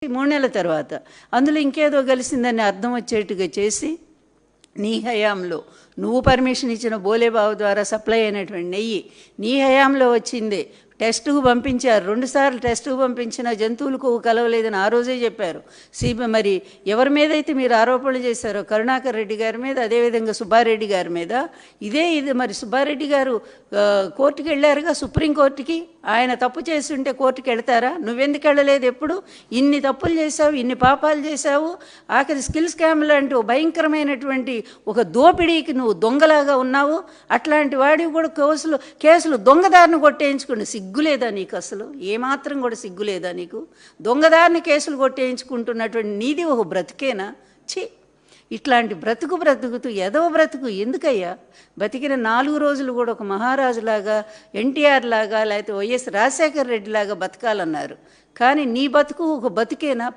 3 నెలల తర్వాత అందులో ఇంకేదో కలిసిందని అర్థం వచ్చేట్టుగా చేసి నీ హయాంలో నువ్వు పర్మిషన్ ఇచ్చిన బోలేబాబు ద్వారా సప్లై అయినటువంటి నెయ్యి నీ హయాంలో వచ్చిందే. టెస్టుకు పంపించారు, 2 సార్లు టెస్టుకు పంపించిన జంతువులకు కలవలేదని ఆ రోజే చెప్పారు. మరి ఎవరి మీద అయితే మీరు ఆరోపణలు చేశారో కరుణాకర్ రెడ్డి గారి మీద, అదేవిధంగా సుబ్బారెడ్డి గారి మీద, ఇది మరి సుబ్బారెడ్డి గారు కోర్టుకి వెళ్ళారుగా, సుప్రీంకోర్టుకి. ఆయన తప్పు చేస్తుంటే కోర్టుకి వెళ్తారా? నువ్వెందుకు వెళ్ళలేదు? ఎప్పుడు ఇన్ని తప్పులు చేశావు, ఇన్ని పాపాలు చేశావు, ఆఖరి స్కిల్ స్కామ్ లాంటి భయంకరమైనటువంటి ఒక దోపిడీకి నువ్వు దొంగలాగా ఉన్నావు. అట్లాంటి వాడివి కూడా కేసులు దొంగదారిని కొట్టేయించుకోండి. సిగ్గులేదా నీకు? అసలు ఏమాత్రం కూడా సిగ్గులేదా నీకు? దొంగదారిని కేసులు కొట్టేయించుకుంటున్నటువంటి నీది ఒక బ్రతికేనా? ఛీ, ఇట్లాంటి బ్రతుకుతూ ఎదవ బ్రతుకు ఎందుకయ్యా? బతికిన 4 రోజులు కూడా ఒక మహారాజులాగా, ఎన్టీఆర్ లాగా, లేకపోతే వైఎస్ రాజశేఖర రెడ్డి లాగా బతకాలన్నారు. కానీ నీ బతుకు ఒక బతికేనా?